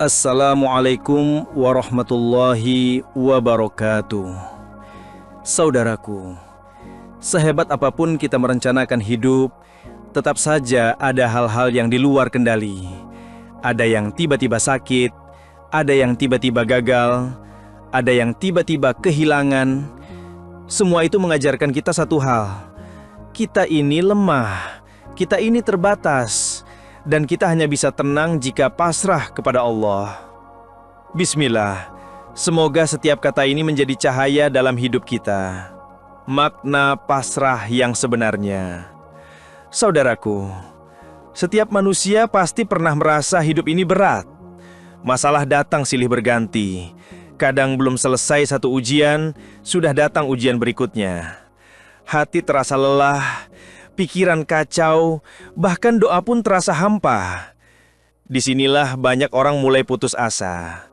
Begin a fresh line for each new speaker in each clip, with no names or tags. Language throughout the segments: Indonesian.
Assalamualaikum warahmatullahi wabarakatuh. Saudaraku, sehebat apapun kita merencanakan hidup, tetap saja ada hal-hal yang di luar kendali. Ada yang tiba-tiba sakit, ada yang tiba-tiba gagal, ada yang tiba-tiba kehilangan. Semua itu mengajarkan kita satu hal. Kita ini lemah, kita ini terbatas, dan kita hanya bisa tenang jika pasrah kepada Allah. Bismillah, semoga setiap kata ini menjadi cahaya dalam hidup kita. Makna pasrah yang sebenarnya. Saudaraku, setiap manusia pasti pernah merasa hidup ini berat. Masalah datang silih berganti. Kadang belum selesai satu ujian, sudah datang ujian berikutnya. Hati terasa lelah, pikiran kacau, bahkan doa pun terasa hampa. Disinilah banyak orang mulai putus asa.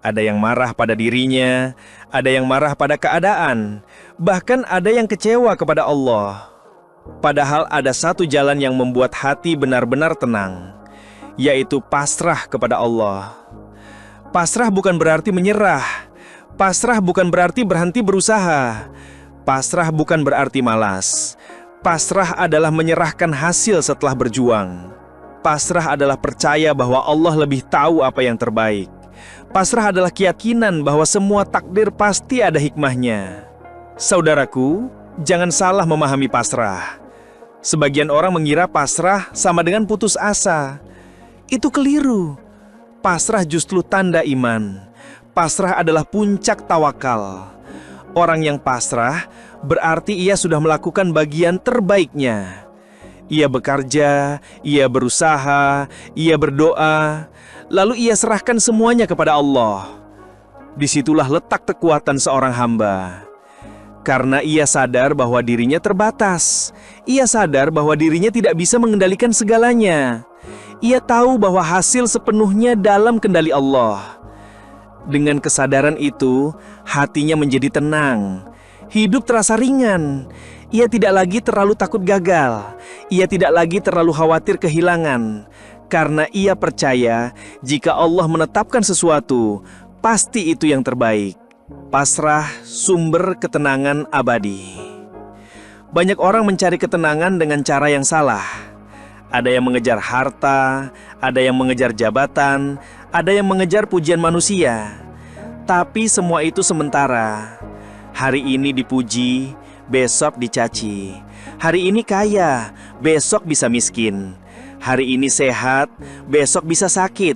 Ada yang marah pada dirinya, ada yang marah pada keadaan, bahkan ada yang kecewa kepada Allah. Padahal ada satu jalan yang membuat hati benar-benar tenang, yaitu pasrah kepada Allah. Pasrah bukan berarti menyerah, pasrah bukan berarti berhenti berusaha, pasrah bukan berarti malas. Pasrah adalah menyerahkan hasil setelah berjuang. Pasrah adalah percaya bahwa Allah lebih tahu apa yang terbaik. Pasrah adalah keyakinan bahwa semua takdir pasti ada hikmahnya. Saudaraku, jangan salah memahami pasrah. Sebagian orang mengira pasrah sama dengan putus asa. Itu keliru. Pasrah justru tanda iman. Pasrah adalah puncak tawakal. Orang yang pasrah berarti ia sudah melakukan bagian terbaiknya. Ia bekerja, ia berusaha, ia berdoa, lalu ia serahkan semuanya kepada Allah. Disitulah letak kekuatan seorang hamba. Karena ia sadar bahwa dirinya terbatas. Ia sadar bahwa dirinya tidak bisa mengendalikan segalanya. Ia tahu bahwa hasil sepenuhnya dalam kendali Allah. Dengan kesadaran itu, hatinya menjadi tenang. Hidup terasa ringan. Ia tidak lagi terlalu takut gagal. Ia tidak lagi terlalu khawatir kehilangan. Karena ia percaya jika Allah menetapkan sesuatu, pasti itu yang terbaik. Pasrah, sumber ketenangan abadi. Banyak orang mencari ketenangan dengan cara yang salah. Ada yang mengejar harta, ada yang mengejar jabatan, ada yang mengejar pujian manusia. Tapi semua itu sementara. Hari ini dipuji, besok dicaci. Hari ini kaya, besok bisa miskin. Hari ini sehat, besok bisa sakit.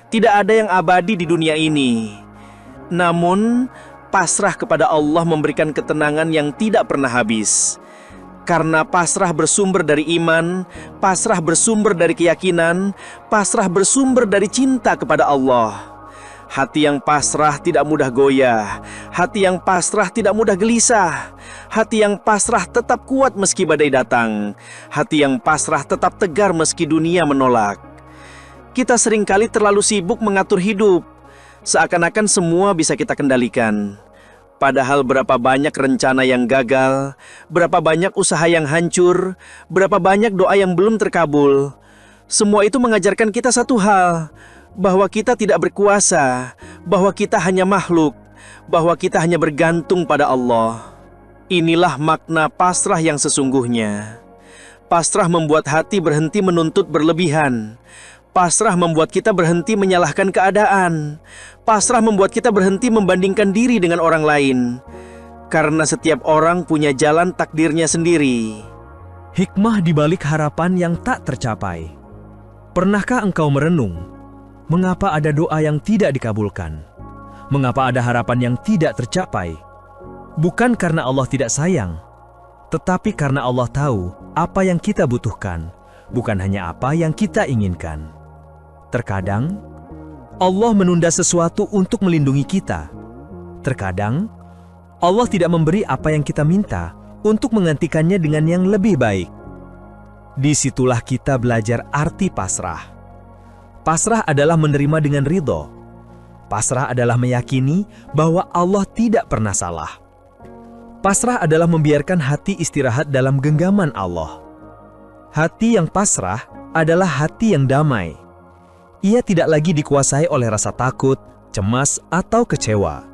Tidak ada yang abadi di dunia ini. Namun, pasrah kepada Allah memberikan ketenangan yang tidak pernah habis. Karena pasrah bersumber dari iman, pasrah bersumber dari keyakinan, pasrah bersumber dari cinta kepada Allah. Hati yang pasrah tidak mudah goyah. Hati yang pasrah tidak mudah gelisah. Hati yang pasrah tetap kuat meski badai datang. Hati yang pasrah tetap tegar meski dunia menolak. Kita seringkali terlalu sibuk mengatur hidup. Seakan-akan semua bisa kita kendalikan. Padahal berapa banyak rencana yang gagal, berapa banyak usaha yang hancur, berapa banyak doa yang belum terkabul. Semua itu mengajarkan kita satu hal, bahwa kita tidak berkuasa, bahwa kita hanya makhluk, bahwa kita hanya bergantung pada Allah. Inilah makna pasrah yang sesungguhnya. Pasrah membuat hati berhenti menuntut berlebihan. Pasrah membuat kita berhenti menyalahkan keadaan. Pasrah membuat kita berhenti membandingkan diri dengan orang lain. Karena setiap orang punya jalan takdirnya sendiri.
Hikmah di balik harapan yang tak tercapai. Pernahkah engkau merenung? Mengapa ada doa yang tidak dikabulkan? Mengapa ada harapan yang tidak tercapai? Bukan karena Allah tidak sayang, tetapi karena Allah tahu apa yang kita butuhkan, bukan hanya apa yang kita inginkan. Terkadang, Allah menunda sesuatu untuk melindungi kita. Terkadang, Allah tidak memberi apa yang kita minta untuk menggantikannya dengan yang lebih baik. Disitulah kita belajar arti pasrah. Pasrah adalah menerima dengan ridho. Pasrah adalah meyakini bahwa Allah tidak pernah salah. Pasrah adalah membiarkan hati istirahat dalam genggaman Allah. Hati yang pasrah adalah hati yang damai. Ia tidak lagi dikuasai oleh rasa takut, cemas, atau kecewa.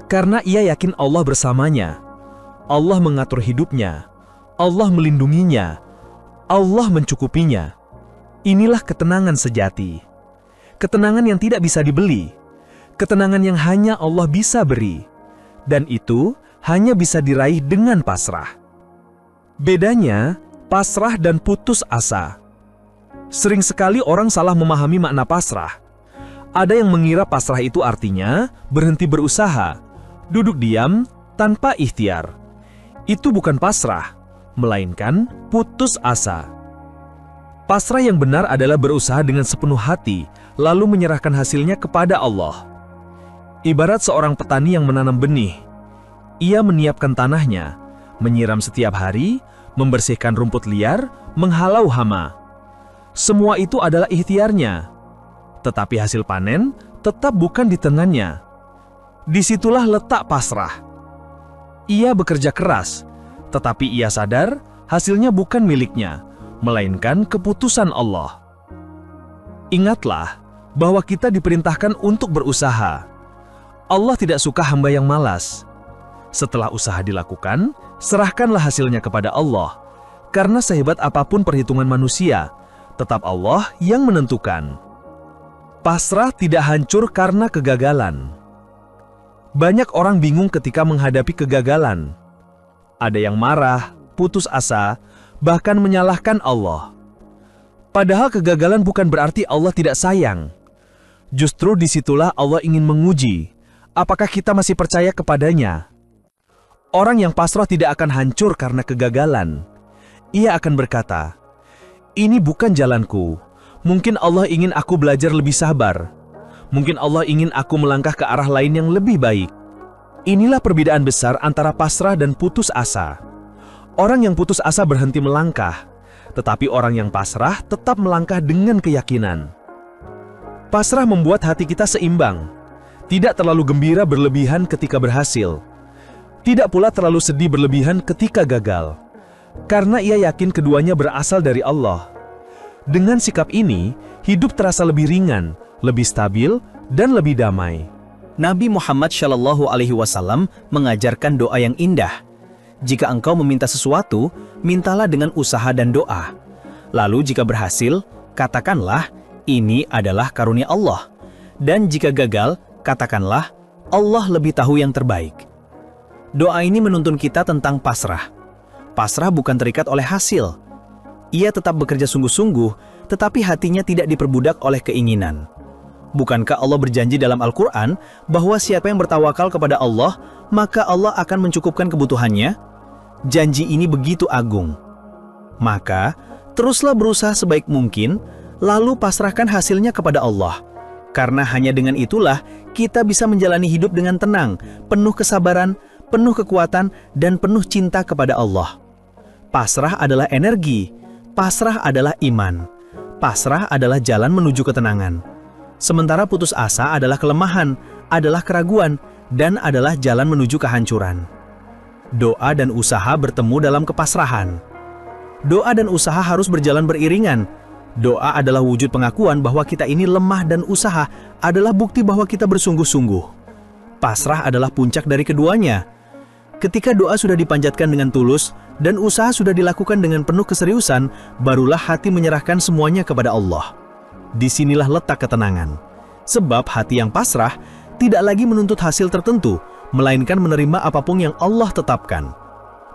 Karena ia yakin Allah bersamanya. Allah mengatur hidupnya. Allah melindunginya. Allah mencukupinya. Inilah ketenangan sejati. Ketenangan yang tidak bisa dibeli. Ketenangan yang hanya Allah bisa beri. Dan itu hanya bisa diraih dengan pasrah. Bedanya, pasrah dan putus asa. Sering sekali orang salah memahami makna pasrah. Ada yang mengira pasrah itu artinya berhenti berusaha, duduk diam tanpa ikhtiar. Itu bukan pasrah, melainkan putus asa. Pasrah yang benar adalah berusaha dengan sepenuh hati, lalu menyerahkan hasilnya kepada Allah. Ibarat seorang petani yang menanam benih. Ia menyiapkan tanahnya, menyiram setiap hari, membersihkan rumput liar, menghalau hama. Semua itu adalah ikhtiarnya. Tetapi hasil panen tetap bukan di tangannya. Disitulah letak pasrah. Ia bekerja keras, tetapi ia sadar hasilnya bukan miliknya, melainkan keputusan Allah. Ingatlah bahwa kita diperintahkan untuk berusaha. Allah tidak suka hamba yang malas. Setelah usaha dilakukan, serahkanlah hasilnya kepada Allah. Karena sehebat apapun perhitungan manusia, tetap Allah yang menentukan. Pasrah tidak hancur karena kegagalan. Banyak orang bingung ketika menghadapi kegagalan. Ada yang marah, putus asa, bahkan menyalahkan Allah. Padahal kegagalan bukan berarti Allah tidak sayang. Justru disitulah Allah ingin menguji, apakah kita masih percaya kepadanya. Orang yang pasrah tidak akan hancur karena kegagalan. Ia akan berkata, "Ini bukan jalanku. Mungkin Allah ingin aku belajar lebih sabar. Mungkin Allah ingin aku melangkah ke arah lain yang lebih baik." Inilah perbedaan besar antara pasrah dan putus asa. Orang yang putus asa berhenti melangkah, tetapi orang yang pasrah tetap melangkah dengan keyakinan. Pasrah membuat hati kita seimbang, tidak terlalu gembira berlebihan ketika berhasil, tidak pula terlalu sedih berlebihan ketika gagal, karena ia yakin keduanya berasal dari Allah. Dengan sikap ini, hidup terasa lebih ringan, lebih stabil, dan lebih damai.
Nabi Muhammad SAW mengajarkan doa yang indah. Jika engkau meminta sesuatu, mintalah dengan usaha dan doa. Lalu jika berhasil, katakanlah, ini adalah karunia Allah. Dan jika gagal, katakanlah, Allah lebih tahu yang terbaik. Doa ini menuntun kita tentang pasrah. Pasrah bukan terikat oleh hasil. Ia tetap bekerja sungguh-sungguh, tetapi hatinya tidak diperbudak oleh keinginan. Bukankah Allah berjanji dalam Al-Quran bahwa siapa yang bertawakal kepada Allah, maka Allah akan mencukupkan kebutuhannya? Janji ini begitu agung. Maka, teruslah berusaha sebaik mungkin, lalu pasrahkan hasilnya kepada Allah. Karena hanya dengan itulah kita bisa menjalani hidup dengan tenang, penuh kesabaran, penuh kekuatan, dan penuh cinta kepada Allah. Pasrah adalah energi, pasrah adalah iman, pasrah adalah jalan menuju ketenangan. Sementara putus asa adalah kelemahan, adalah keraguan, dan adalah jalan menuju kehancuran. Doa dan usaha bertemu dalam kepasrahan. Doa dan usaha harus berjalan beriringan. Doa adalah wujud pengakuan bahwa kita ini lemah dan usaha adalah bukti bahwa kita bersungguh-sungguh. Pasrah adalah puncak dari keduanya. Ketika doa sudah dipanjatkan dengan tulus dan usaha sudah dilakukan dengan penuh keseriusan, barulah hati menyerahkan semuanya kepada Allah. Disinilah letak ketenangan. Sebab hati yang pasrah tidak lagi menuntut hasil tertentu, melainkan menerima apapun yang Allah tetapkan.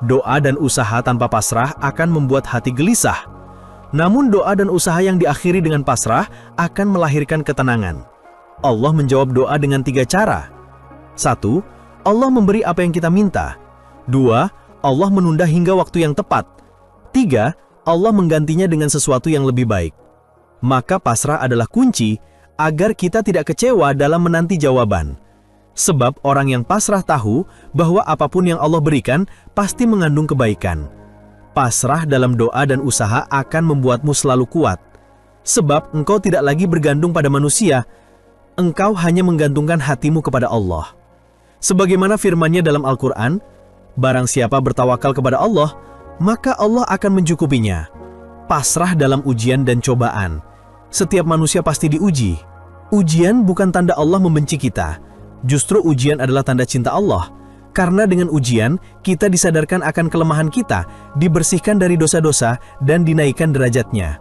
Doa dan usaha tanpa pasrah akan membuat hati gelisah. Namun doa dan usaha yang diakhiri dengan pasrah akan melahirkan ketenangan. Allah menjawab doa dengan 3 cara. 1. Allah memberi apa yang kita minta. 2. Allah menunda hingga waktu yang tepat. 3. Allah menggantinya dengan sesuatu yang lebih baik. Maka pasrah adalah kunci agar kita tidak kecewa dalam menanti jawaban. Sebab orang yang pasrah tahu bahwa apapun yang Allah berikan pasti mengandung kebaikan. Pasrah dalam doa dan usaha akan membuatmu selalu kuat. Sebab engkau tidak lagi bergantung pada manusia, engkau hanya menggantungkan hatimu kepada Allah. Sebagaimana firman-Nya dalam Al-Quran, barang siapa bertawakal kepada Allah, maka Allah akan mencukupinya. Pasrah dalam ujian dan cobaan.
Setiap manusia pasti diuji. Ujian bukan tanda Allah membenci kita. Justru ujian adalah tanda cinta Allah. Karena dengan ujian, kita disadarkan akan kelemahan kita, dibersihkan dari dosa-dosa, dan dinaikkan derajatnya.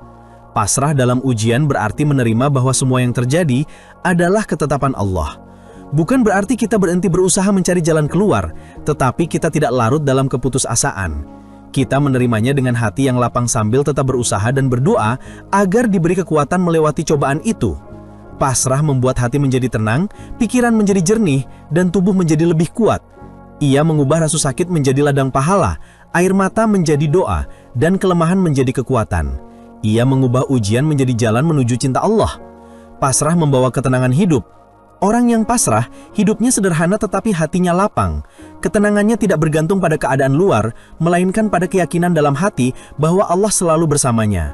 Pasrah dalam ujian berarti menerima bahwa semua yang terjadi adalah ketetapan Allah. Bukan berarti kita berhenti berusaha mencari jalan keluar, tetapi kita tidak larut dalam keputusasaan. Kita menerimanya dengan hati yang lapang sambil tetap berusaha dan berdoa agar diberi kekuatan melewati cobaan itu. Pasrah membuat hati menjadi tenang, pikiran menjadi jernih, dan tubuh menjadi lebih kuat. Ia mengubah rasa sakit menjadi ladang pahala, air mata menjadi doa, dan kelemahan menjadi kekuatan. Ia mengubah ujian menjadi jalan menuju cinta Allah. Pasrah membawa ketenangan hidup. Orang yang pasrah, hidupnya sederhana tetapi hatinya lapang. Ketenangannya tidak bergantung pada keadaan luar, melainkan pada keyakinan dalam hati bahwa Allah selalu bersamanya.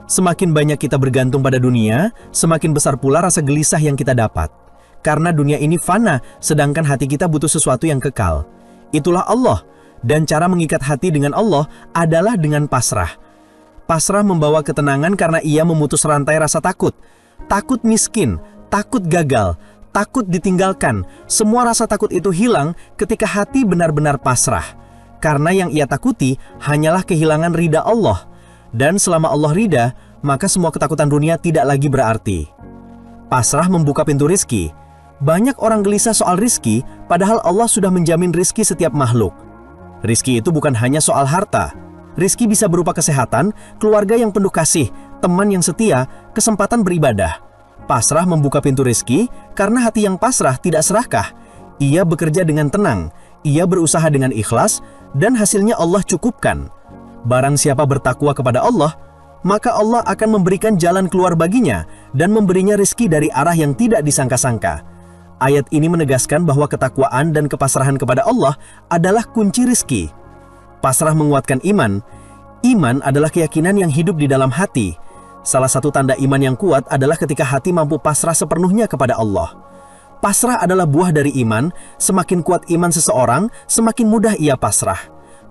Semakin banyak kita bergantung pada dunia, semakin besar pula rasa gelisah yang kita dapat. Karena dunia ini fana, sedangkan hati kita butuh sesuatu yang kekal. Itulah Allah, dan cara mengikat hati dengan Allah adalah dengan pasrah. Pasrah membawa ketenangan karena ia memutus rantai rasa takut. Takut miskin, takut gagal, takut ditinggalkan. Semua rasa takut itu hilang ketika hati benar-benar pasrah. Karena yang ia takuti hanyalah kehilangan ridha Allah. Dan selama Allah ridha, maka semua ketakutan dunia tidak lagi berarti. Pasrah membuka pintu rizki. Banyak orang gelisah soal rizki, padahal Allah sudah menjamin rizki setiap makhluk. Rizki itu bukan hanya soal harta. Rizki bisa berupa kesehatan, keluarga yang penuh kasih, teman yang setia, kesempatan beribadah. Pasrah membuka pintu rizki karena hati yang pasrah tidak serakah. Ia bekerja dengan tenang, ia berusaha dengan ikhlas, dan hasilnya Allah cukupkan. Barang siapa bertakwa kepada Allah, maka Allah akan memberikan jalan keluar baginya dan memberinya rizki dari arah yang tidak disangka-sangka. Ayat ini menegaskan bahwa ketakwaan dan kepasrahan kepada Allah adalah kunci rizki. Pasrah menguatkan iman. Iman adalah keyakinan yang hidup di dalam hati. Salah satu tanda iman yang kuat adalah ketika hati mampu pasrah sepenuhnya kepada Allah. Pasrah adalah buah dari iman. Semakin kuat iman seseorang, semakin mudah ia pasrah.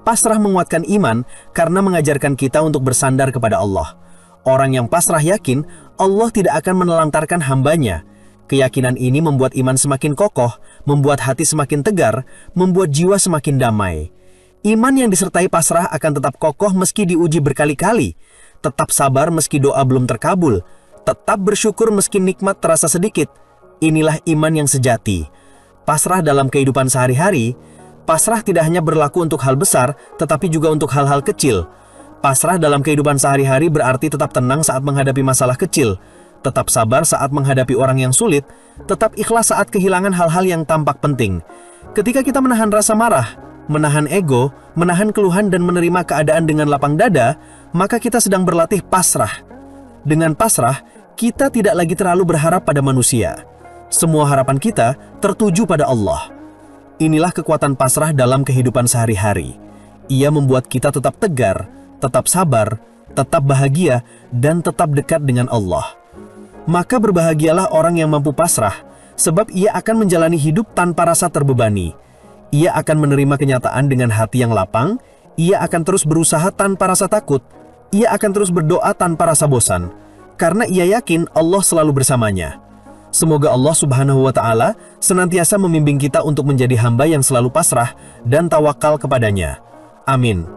Pasrah menguatkan iman karena mengajarkan kita untuk bersandar kepada Allah. Orang yang pasrah yakin Allah tidak akan menelantarkan hambanya. Keyakinan ini membuat iman semakin kokoh, membuat hati semakin tegar, membuat jiwa semakin damai. Iman yang disertai pasrah akan tetap kokoh meski diuji berkali-kali, tetap sabar meski doa belum terkabul, tetap bersyukur meski nikmat terasa sedikit. Inilah iman yang sejati. Pasrah dalam kehidupan sehari-hari. Pasrah tidak hanya berlaku untuk hal besar, tetapi juga untuk hal-hal kecil. Pasrah dalam kehidupan sehari-hari berarti tetap tenang saat menghadapi masalah kecil, tetap sabar saat menghadapi orang yang sulit, tetap ikhlas saat kehilangan hal-hal yang tampak penting. Ketika kita menahan rasa marah, menahan ego, menahan keluhan dan menerima keadaan dengan lapang dada, maka kita sedang berlatih pasrah. Dengan pasrah, kita tidak lagi terlalu berharap pada manusia. Semua harapan kita tertuju pada Allah. Inilah kekuatan pasrah dalam kehidupan sehari-hari. Ia membuat kita tetap tegar, tetap sabar, tetap bahagia, dan tetap dekat dengan Allah. Maka berbahagialah orang yang mampu pasrah, sebab ia akan menjalani hidup tanpa rasa terbebani. Ia akan menerima kenyataan dengan hati yang lapang, ia akan terus berusaha tanpa rasa takut, ia akan terus berdoa tanpa rasa bosan, karena ia yakin Allah selalu bersamanya. Semoga Allah Subhanahu wa Ta'ala senantiasa membimbing kita untuk menjadi hamba yang selalu pasrah dan tawakal kepadanya. Amin.